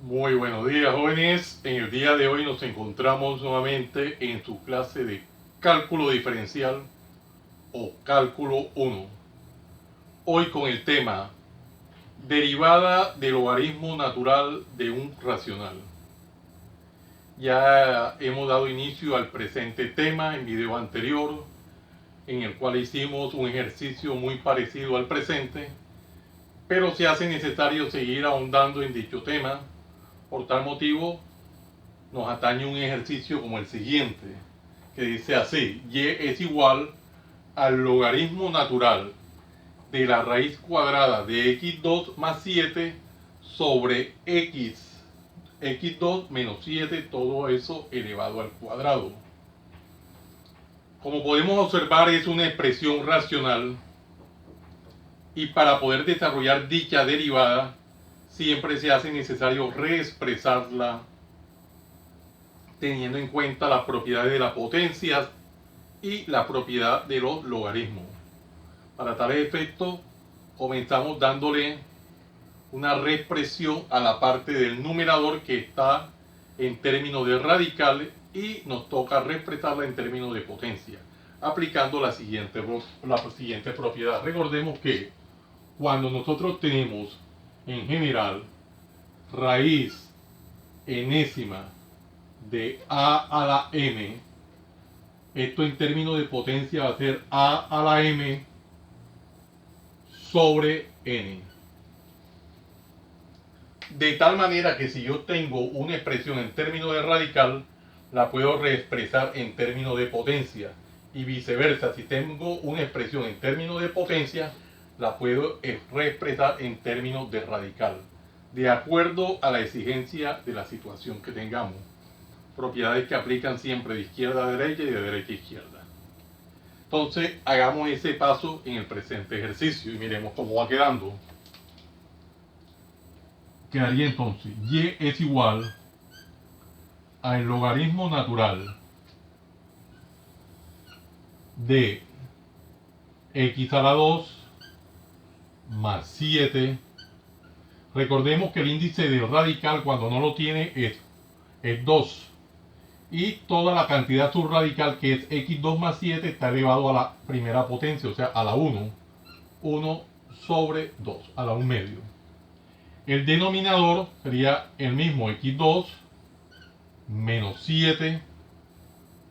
Muy buenos días, jóvenes. En el día de hoy nos encontramos nuevamente en su clase de cálculo diferencial o cálculo 1. Hoy con el tema derivada del logaritmo natural de un racional. Ya hemos dado inicio al presente tema en video anterior, en el cual hicimos un ejercicio muy parecido al presente, pero se hace necesario seguir ahondando en dicho tema. Por tal motivo, nos atañe un ejercicio como el siguiente, que dice así: y es igual al logaritmo natural de la raíz cuadrada de x2 más 7 sobre x2 menos 7, todo eso elevado al cuadrado. Como podemos observar, es una expresión racional, y para poder desarrollar dicha derivada siempre se hace necesario reexpresarla teniendo en cuenta las propiedades de las potencias y la propiedad de los logaritmos. Para tal efecto, comenzamos dándole una reexpresión a la parte del numerador que está en términos de radical, y nos toca reexpresarla en términos de potencia, aplicando la siguiente propiedad. Recordemos que cuando nosotros tenemos en general raíz enésima de a a la m, esto en términos de potencia va a ser a a la m sobre n. De tal manera que si yo tengo una expresión en términos de radical, la puedo reexpresar en términos de potencia. Y viceversa, si tengo una expresión en términos de potencia, la puedo reexpresar en términos de radical, de acuerdo a la exigencia de la situación que tengamos. Propiedades que aplican siempre de izquierda a derecha y de derecha a izquierda. Entonces, hagamos ese paso en el presente ejercicio y miremos cómo va quedando. Quedaría entonces y es igual al logaritmo natural de x a la 2 más 7. Recordemos que el índice del radical cuando no lo tiene es 2. Y toda la cantidad subradical, que es x2 más 7, está elevado a la primera potencia, o sea, a la 1. 1 sobre 2, a la 1 medio. El denominador sería el mismo, x2 menos 7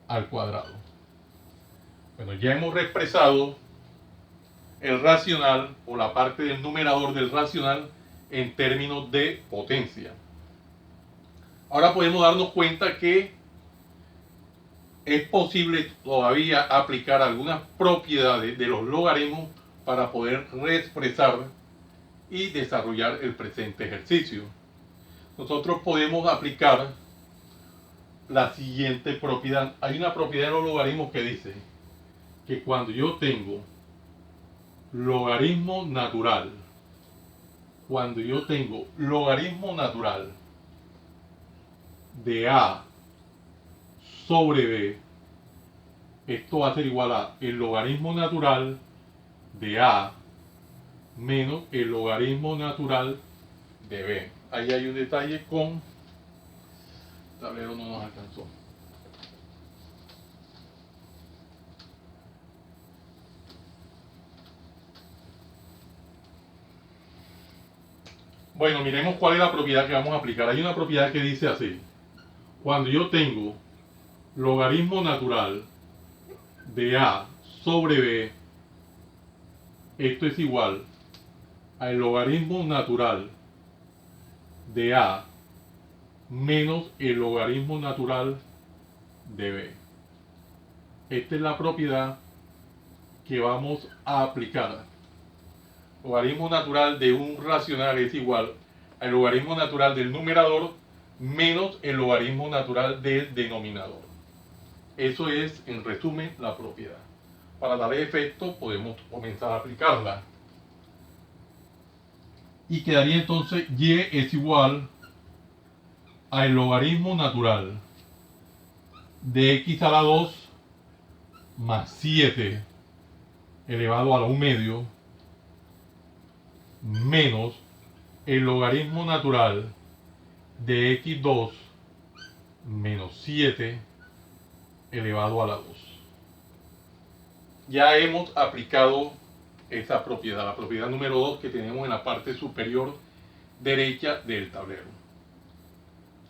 al cuadrado. Bueno, ya hemos reexpresado el racional o la parte del numerador del racional en términos de potencia. Ahora podemos darnos cuenta que es posible todavía aplicar algunas propiedades de los logaritmos para poder reexpresar y desarrollar el presente ejercicio. Nosotros podemos aplicar la siguiente propiedad. Hay una propiedad de los logaritmos que dice que cuando yo tengo logaritmo natural, de a sobre b, esto va a ser igual a el logaritmo natural de a menos el logaritmo natural de b. Ahí hay un detalle con el tablero, no nos alcanzó. Bueno, miremos cuál es la propiedad que vamos a aplicar. Hay una propiedad que dice así: cuando yo tengo logaritmo natural de a sobre b, esto es igual al logaritmo natural de a menos el logaritmo natural de b. Esta es la propiedad que vamos a aplicar. Logaritmo natural de un racional es igual al logaritmo natural del numerador menos el logaritmo natural del denominador. Eso es, en resumen, la propiedad. Para darle efecto podemos comenzar a aplicarla. Y quedaría entonces y es igual al logaritmo natural de x a la 2 más 7 elevado a la 1 medio menos el logaritmo natural de x2 menos 7 elevado a la 2. Ya hemos aplicado esa propiedad, la propiedad número 2 que tenemos en la parte superior derecha del tablero.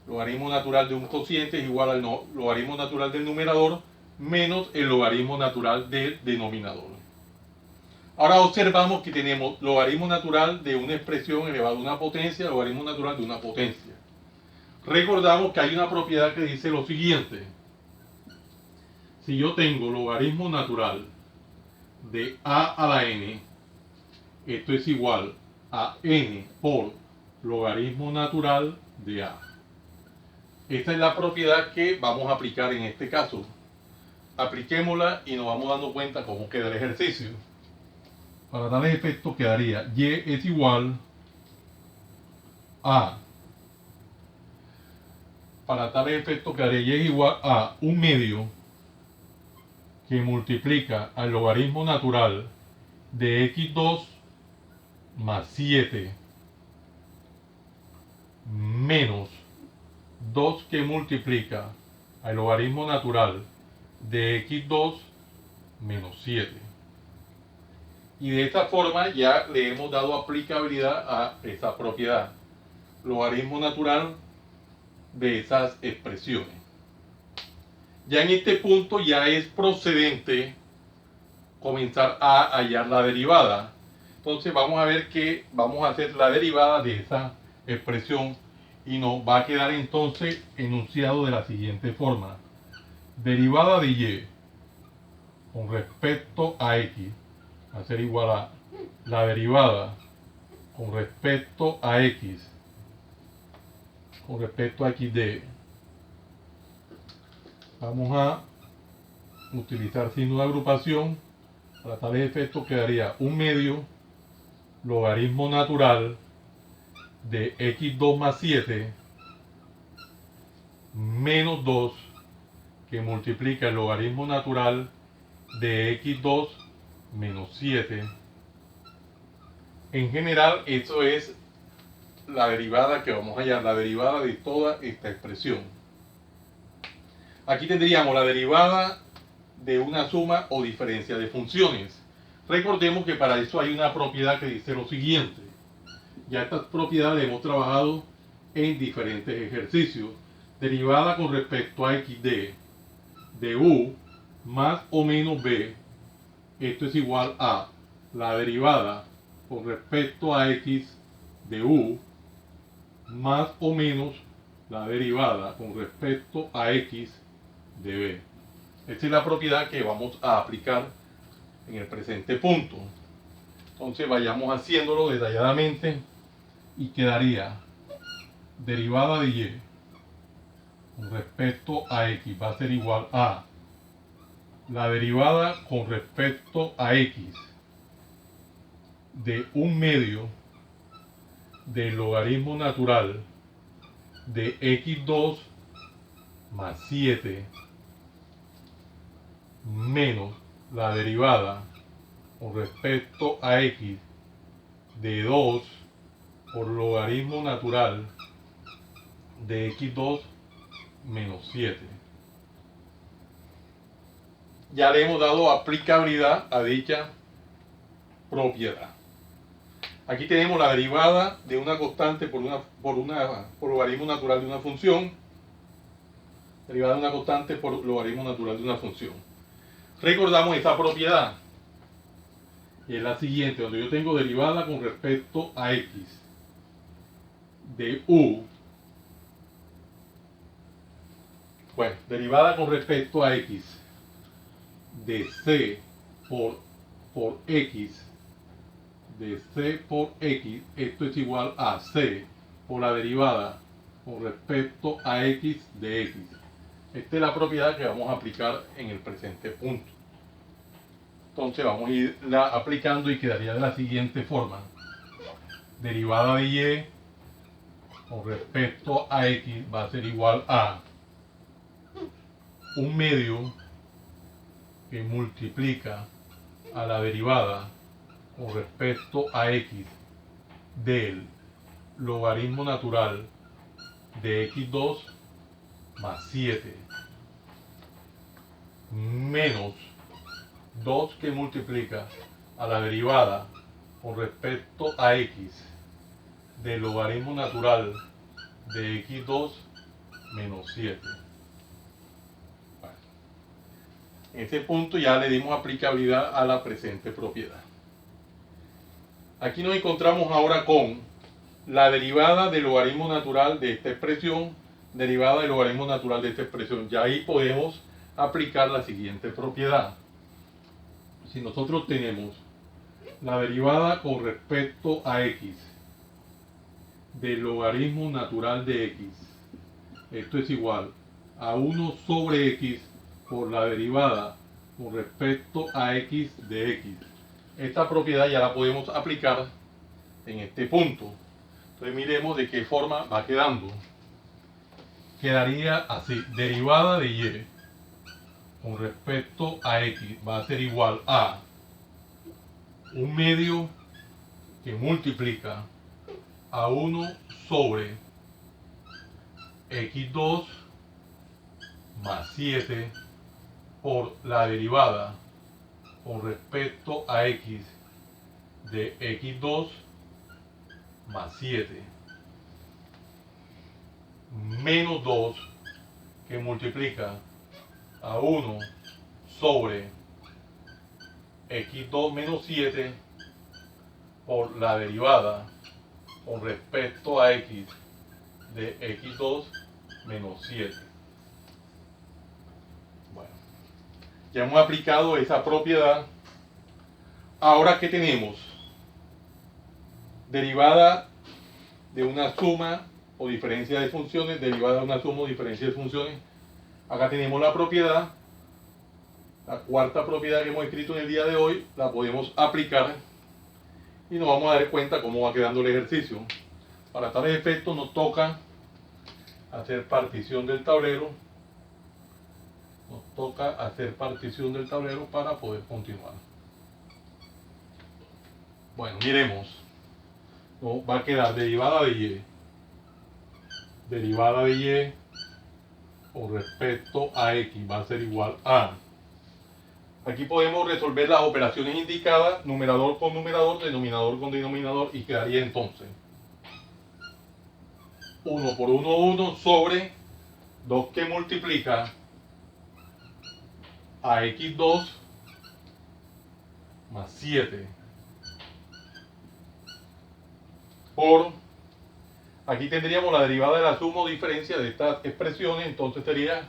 Logaritmo natural de un cociente es igual al logaritmo natural del numerador menos el logaritmo natural del denominador. Ahora observamos que tenemos logaritmo natural de una expresión elevado a una potencia, logaritmo natural de una potencia. Recordamos que hay una propiedad que dice lo siguiente. Si yo tengo logaritmo natural de a a la n, esto es igual a n por logaritmo natural de a. Esta es la propiedad que vamos a aplicar en este caso. Apliquémosla y nos vamos dando cuenta cómo queda el ejercicio. Para tales efectos quedaría y es igual a, para tales efectos quedaría y es igual a un medio que multiplica al logaritmo natural de x2 más 7 menos 2 que multiplica al logaritmo natural de x2 menos 7. Y de esta forma ya le hemos dado aplicabilidad a esa propiedad, logaritmo natural de esas expresiones. Ya en este punto ya es procedente comenzar a hallar la derivada. Entonces vamos a ver que vamos a hacer la derivada de esa expresión y nos va a quedar entonces enunciado de la siguiente forma. Derivada de y con respecto a x va a ser igual a la derivada con respecto a x de. Vamos a utilizar signo de agrupación. Para tales efectos quedaría un medio logaritmo natural de x2 más 7 menos 2 que multiplica el logaritmo natural de x2 menos 7. En general, eso es la derivada que vamos a hallar, la derivada de toda esta expresión. Aquí tendríamos la derivada de una suma o diferencia de funciones. Recordemos que para eso hay una propiedad que dice lo siguiente. Ya estas propiedades hemos trabajado en diferentes ejercicios. Derivada con respecto a x de u más o menos b. Esto es igual a la derivada con respecto a x de u más o menos la derivada con respecto a x de b. Esta es la propiedad que vamos a aplicar en el presente punto. Entonces vayamos haciéndolo detalladamente y quedaría derivada de y con respecto a x va a ser igual a la derivada con respecto a x de un medio del logaritmo natural de x2 más 7 menos la derivada con respecto a x de 2 por logaritmo natural de x2 menos 7. Ya le hemos dado aplicabilidad a dicha propiedad. Aquí tenemos la derivada de una constante por logaritmo natural de una función. Derivada de una constante por logaritmo natural de una función. Recordamos esta propiedad. Y es la siguiente, donde yo tengo derivada con respecto a x de u. Bueno, derivada con respecto a x de c por x de c por x, esto es igual a c por la derivada con respecto a x de x. Esta es la propiedad que vamos a aplicar en el presente punto. Entonces vamos a irla aplicando y quedaría de la siguiente forma. Derivada de y con respecto a x va a ser igual a un medio que multiplica a la derivada con respecto a x del logaritmo natural de x2 más 7 menos 2 que multiplica a la derivada con respecto a x del logaritmo natural de x2 menos 7. Bueno, en este punto ya le dimos aplicabilidad a la presente propiedad. Aquí nos encontramos ahora con la derivada del logaritmo natural de esta expresión, derivada del logaritmo natural de esta expresión. Ya ahí podemos aplicar la siguiente propiedad. Si nosotros tenemos la derivada con respecto a x del logaritmo natural de x, esto es igual a 1 sobre x por la derivada con respecto a x de x. Esta propiedad ya la podemos aplicar en este punto. Entonces miremos de qué forma va quedando. Quedaría así: derivada de y con respecto a x va a ser igual a un medio que multiplica a 1 sobre x2 más 7 por la derivada con respecto a x de x2 más 7 menos 2 que multiplica a 1 sobre x2 menos 7 por la derivada con respecto a x de x2 menos 7. Bueno, ya hemos aplicado esa propiedad. Ahora, ¿qué tenemos? Derivada de una suma o diferencia de funciones, derivada de una suma o diferencia de funciones. Acá tenemos la propiedad, la cuarta propiedad que hemos escrito en el día de hoy, la podemos aplicar y nos vamos a dar cuenta cómo va quedando el ejercicio. Para tales efectos nos toca hacer partición del tablero. Nos toca hacer partición del tablero para poder continuar. Bueno, miremos. Va a quedar derivada de y. Derivada de y con respecto a x va a ser igual a. Aquí podemos resolver las operaciones indicadas, numerador con numerador, denominador con denominador, y quedaría entonces 1 por 1, 1 sobre 2 que multiplica a x2 más 7 por, aquí tendríamos la derivada de la suma o diferencia de estas expresiones, entonces sería,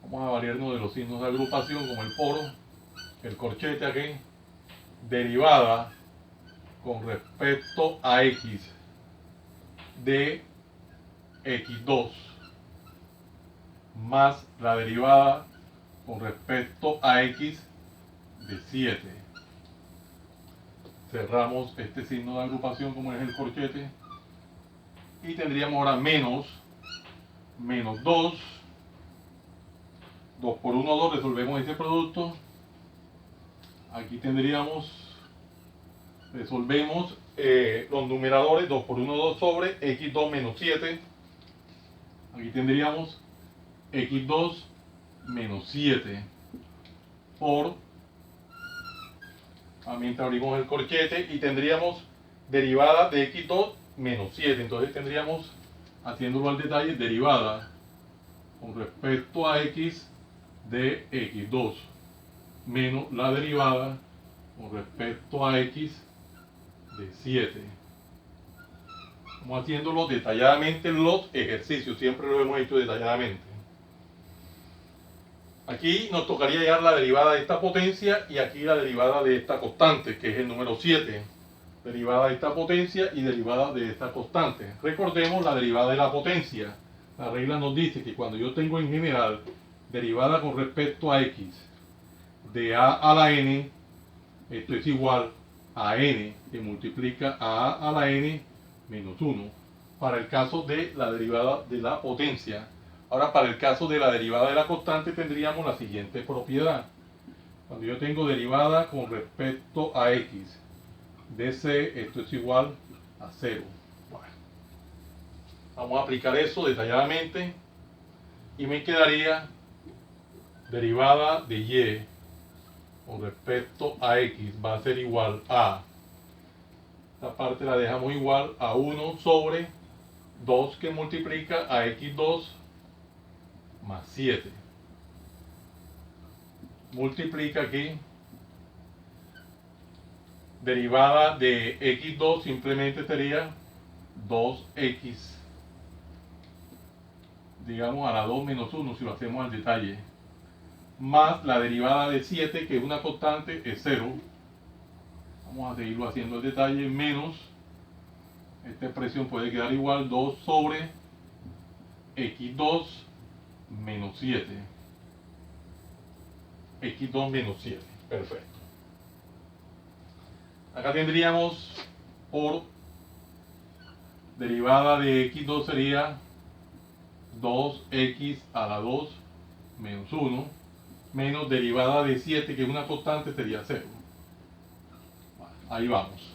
vamos a variarnos de los signos de agrupación como el por, el corchete aquí, derivada con respecto a x de x2 más la derivada con respecto a x de 7. Cerramos este signo de agrupación como es el corchete y tendríamos ahora menos 2 por 1, 2, resolvemos ese producto. Aquí tendríamos, resolvemos los numeradores, 2 por 1, 2 sobre x2 menos 7. Aquí tendríamos x2 menos 7 por, mientras abrimos el corchete, y tendríamos derivada de x2 menos 7. Entonces tendríamos, haciéndolo al detalle, derivada con respecto a x de x2 menos la derivada con respecto a x de 7. Vamos haciéndolo detalladamente en los ejercicios, siempre lo hemos hecho detalladamente. Aquí nos tocaría hallar la derivada de esta potencia y aquí la derivada de esta constante, que es el número 7. Derivada de esta potencia y derivada de esta constante. Recordemos la derivada de la potencia. La regla nos dice que cuando yo tengo en general derivada con respecto a x de a a la n, esto es igual a n que multiplica a la n menos 1, para el caso de la derivada de la potencia. Ahora, para el caso de la derivada de la constante tendríamos la siguiente propiedad. Cuando yo tengo derivada con respecto a x de c, esto es igual a 0. Bueno. Vamos a aplicar eso detalladamente y me quedaría derivada de y con respecto a x va a ser igual a, esta parte la dejamos igual a 1 sobre 2 que multiplica a x2 más 7. Multiplica aquí, derivada de x2 simplemente sería 2x, digamos a la 2 menos 1 si lo hacemos al detalle, más la derivada de 7 que es una constante es 0. Vamos a seguirlo haciendo al detalle, menos, esta expresión puede quedar igual 2 sobre x2 menos 7. x2 menos 7, perfecto. Acá tendríamos por derivada de x2 sería 2x a la 2 menos 1 menos derivada de 7 que es una constante sería 0. Ahí vamos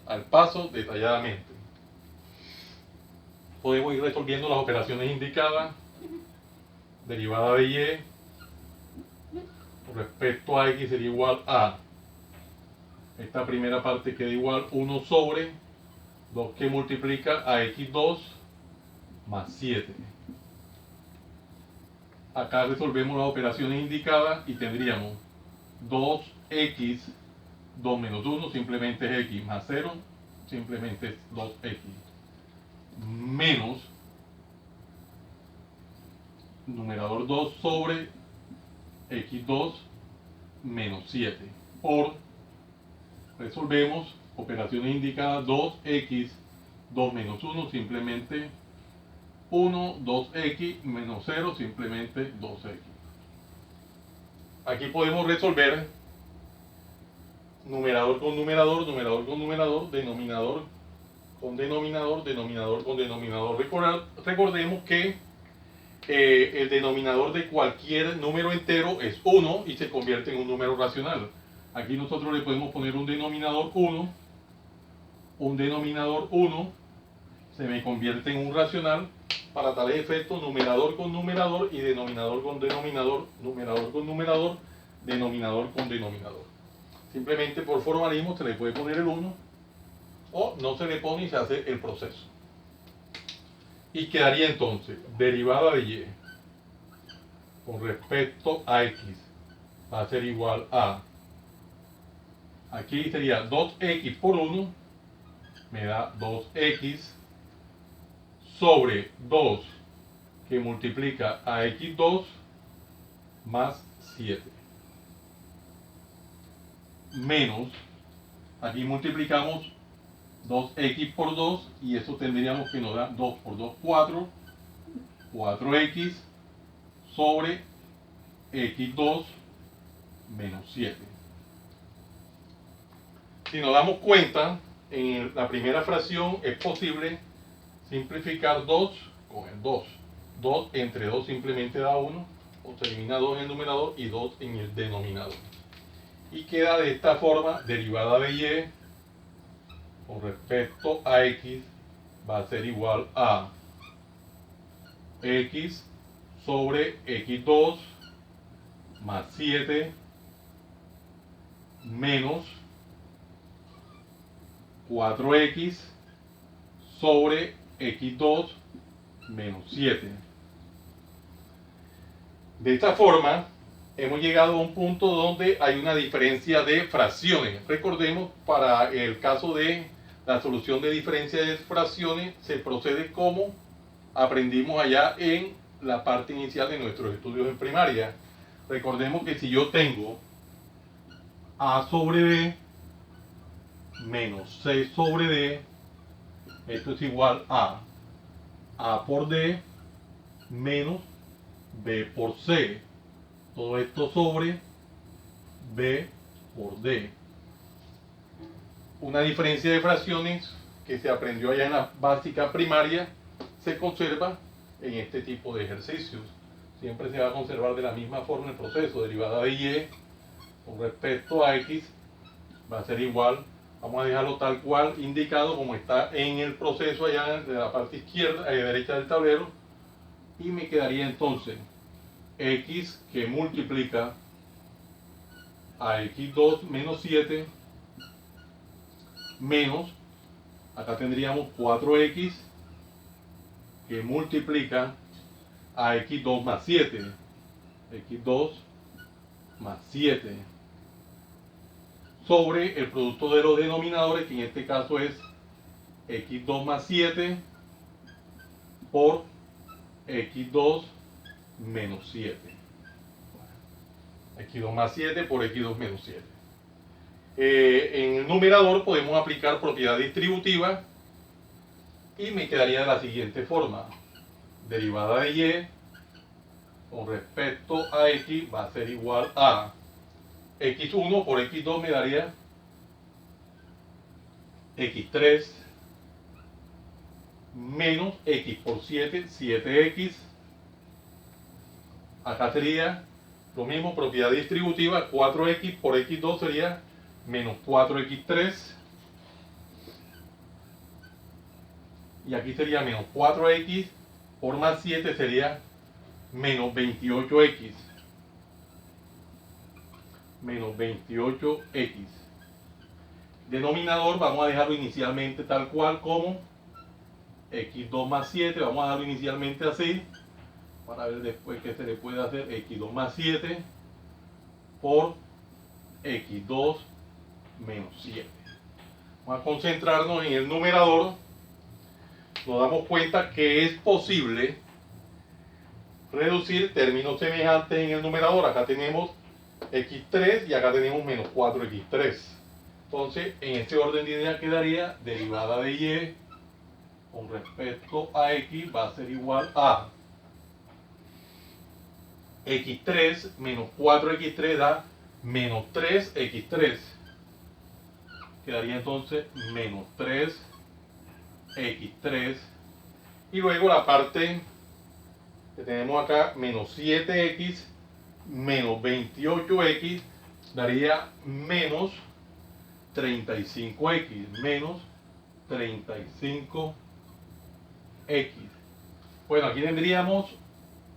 al paso detalladamente. Podemos ir resolviendo las operaciones indicadas. Derivada de y respecto a x sería igual a, esta primera parte queda igual 1 sobre 2 que multiplica a x2 más 7. Acá resolvemos las operaciones indicadas y tendríamos 2x, 2 menos 1 simplemente es x, más 0 simplemente es 2x, menos numerador 2 sobre x2 menos 7 por, resolvemos operaciones indicadas, 2x, 2 menos 1 simplemente 1, 2x menos 0 simplemente 2x. Aquí podemos resolver numerador con numerador, numerador con numerador, denominador con denominador, denominador con denominador. Recordemos que el denominador de cualquier número entero es 1 y se convierte en un número racional. Aquí nosotros le podemos poner un denominador 1, se me convierte en un racional. Para tales efectos, numerador con numerador y denominador con denominador, numerador con numerador, denominador con denominador. Simplemente por formalismo se le puede poner el 1 o no se le pone y se hace el proceso. Y quedaría entonces derivada de y con respecto a x va a ser igual a, aquí sería 2x por 1 me da 2x sobre 2 que multiplica a x2 más 7 menos, aquí multiplicamos 2x por 2 y eso tendríamos que nos da 2 por 2, 4, 4x sobre x2 menos 7. Si nos damos cuenta, en la primera fracción es posible simplificar 2 con el 2. 2 entre 2 simplemente da 1, o se elimina 2 en el numerador y 2 en el denominador. Y queda de esta forma, derivada de y con respecto a x va a ser igual a x sobre x2 más 7 menos 4x sobre x2 menos 7. De esta forma, hemos llegado a un punto donde hay una diferencia de fracciones. Recordemos, para el caso de la solución de diferencia de fracciones, se procede como aprendimos allá en la parte inicial de nuestros estudios en primaria. Recordemos que si yo tengo a sobre b menos c sobre d, esto es igual a por d menos b por c. Todo esto sobre b por d. Una diferencia de fracciones que se aprendió allá en la básica primaria se conserva en este tipo de ejercicios. Siempre se va a conservar de la misma forma el proceso. Derivada de y con respecto a x va a ser igual Vamos a dejarlo tal cual indicado como está en el proceso allá de la parte izquierda, derecha del tablero. Y me quedaría entonces x que multiplica a x2 menos 7 menos, acá tendríamos 4x que multiplica a x2 más 7. x2 más 7 sobre el producto de los denominadores, que en este caso es x2 más 7 por x2 menos 7. x2 más 7 por x2 menos 7. En el numerador podemos aplicar propiedad distributiva y me quedaría de la siguiente forma. Derivada de y con respecto a x va a ser igual a x1 por x2 me daría x3 menos x por 7, 7x. Acá sería lo mismo, propiedad distributiva, 4x por x2 sería menos 4x3. Y aquí sería menos 4x por más 7 sería menos 28x. Menos 28x. Denominador vamos a dejarlo inicialmente tal cual como x2 más 7. Vamos a dejarlo inicialmente así. Para ver después qué se le puede hacer. x2 más 7 por x2 menos 7. Vamos a concentrarnos en el numerador. Nos damos cuenta que es posible reducir términos semejantes en el numerador. Acá tenemos x3 y acá tenemos menos 4x3. Entonces, en este orden de idea quedaría derivada de y con respecto a x va a ser igual a x3 menos 4x3 da menos 3x3. Quedaría entonces menos 3x3. Y luego la parte que tenemos acá, menos 7x menos 28x, daría menos 35x. Menos 35x. Bueno, aquí tendríamos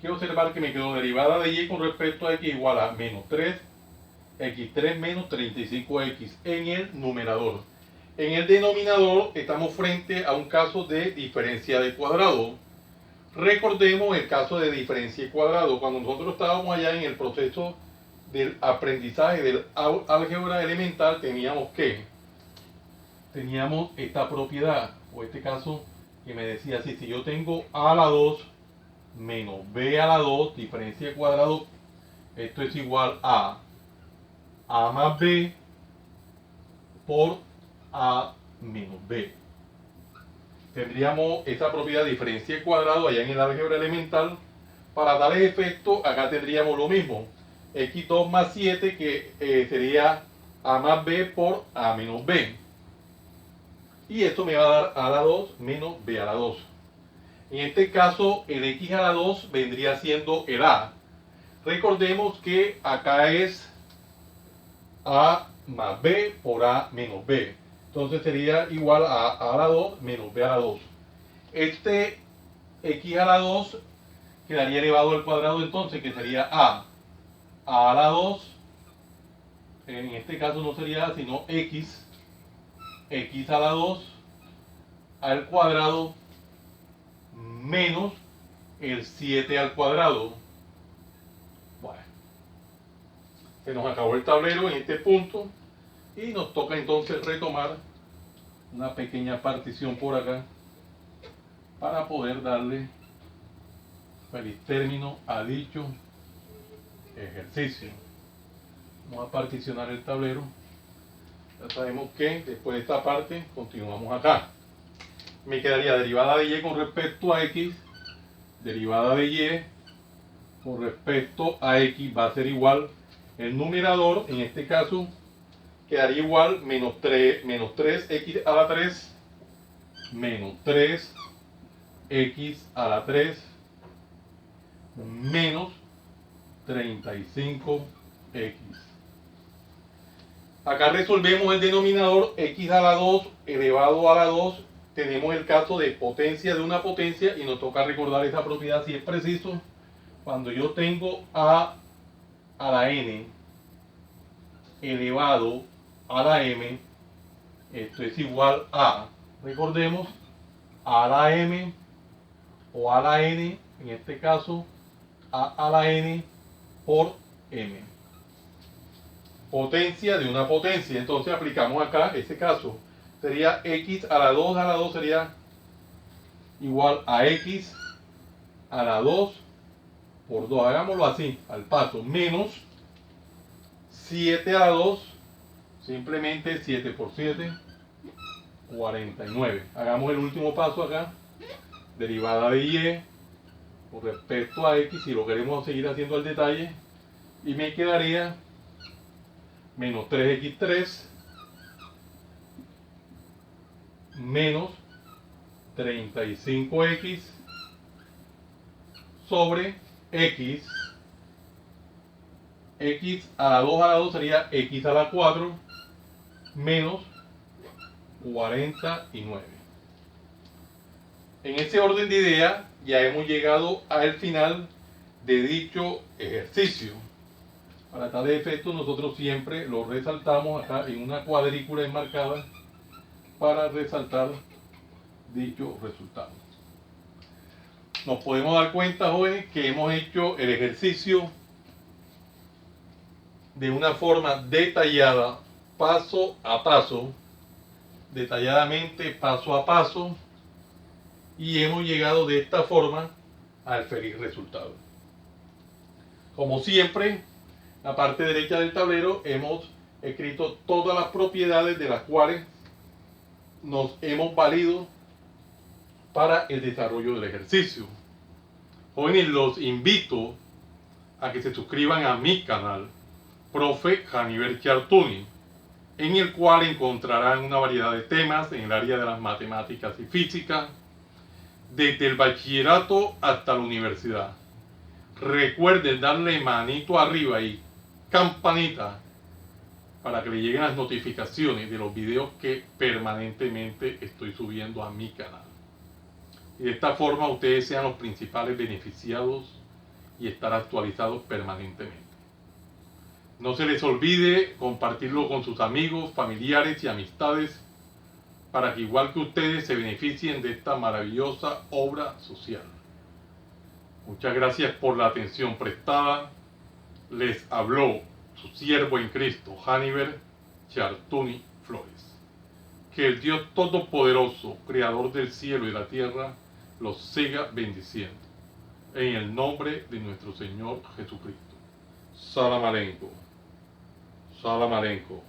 que observar que me quedó derivada de y con respecto a x igual a menos 3x3 menos 35x en el numerador. En el denominador estamos frente a un caso de diferencia de cuadrado. Recordemos el caso de diferencia de cuadrado. Cuando nosotros estábamos allá en el proceso del aprendizaje del álgebra elemental, teníamos esta propiedad, o este caso que me decía así: si yo tengo a a la 2 menos b a la 2, diferencia de cuadrado, esto es igual a más b por a menos b. Tendríamos esa propiedad de diferencia de cuadrado allá en el álgebra elemental. Para tales efectos, acá tendríamos lo mismo, x2 más 7, que sería a más b por a menos b. Y esto me va a dar a a la 2 menos b a la 2. En este caso, el x a la 2 vendría siendo el a. Recordemos que acá es a más b por a menos b. Entonces sería igual a a la 2 menos b a la 2. Este x a la 2 quedaría elevado al cuadrado, entonces, que sería a la 2. En este caso no sería a, sino x a la 2 al cuadrado menos el 7 al cuadrado. Bueno, se nos acabó el tablero en este punto y nos toca entonces retomar una pequeña partición por acá para poder darle feliz término a dicho ejercicio. Vamos a particionar el tablero. Ya sabemos que después de esta parte continuamos acá. Me quedaría derivada de y con respecto a x. Derivada de y con respecto a x va a ser igual, el numerador en este caso quedaría igual menos 3x a la 3 menos 3x a la 3 menos 35x. Acá resolvemos el denominador x a la 2 elevado a la 2. Tenemos el caso de potencia de una potencia y nos toca recordar esa propiedad si es preciso. Cuando yo tengo a la n elevado a la m, esto es igual a, recordemos, a la m o a la n, en este caso a la n por m. Potencia de una potencia. Entonces aplicamos acá ese caso. Sería x a la 2 sería igual a x a la 2 por 2. Hagámoslo así, al paso. Menos 7 a la 2, simplemente 7 por 7, 49. Hagamos el último paso acá. Derivada de y con respecto a x, si lo queremos seguir haciendo al detalle. Y me quedaría menos 3x3 menos 35x sobre x a la 2 sería x a la 4 menos 49. En ese orden de ideas ya hemos llegado al final de dicho ejercicio. Para tal efecto nosotros siempre lo resaltamos acá en una cuadrícula enmarcada para resaltar dicho resultado. Nos podemos dar cuenta, jóvenes, que hemos hecho el ejercicio de una forma detallada, paso a paso, detalladamente paso a paso, y hemos llegado de esta forma al feliz resultado. Como siempre, la parte derecha del tablero hemos escrito todas las propiedades de las cuales nos hemos valido para el desarrollo del ejercicio. Jóvenes, los invito a que se suscriban a mi canal, Profe Haniver Chartuni, en el cual encontrarán una variedad de temas en el área de las matemáticas y física, desde el bachillerato hasta la universidad. Recuerden darle manito arriba y campanita para que le lleguen las notificaciones de los videos que permanentemente estoy subiendo a mi canal. Y de esta forma ustedes sean los principales beneficiados y estar actualizados permanentemente. No se les olvide compartirlo con sus amigos, familiares y amistades para que igual que ustedes se beneficien de esta maravillosa obra social. Muchas gracias por la atención prestada. Les habló su siervo en Cristo, Haniver Chartuni Flores. Que el Dios Todopoderoso, Creador del cielo y la tierra, los siga bendiciendo. En el nombre de nuestro Señor Jesucristo. Salam aleikum. Salam aleikum.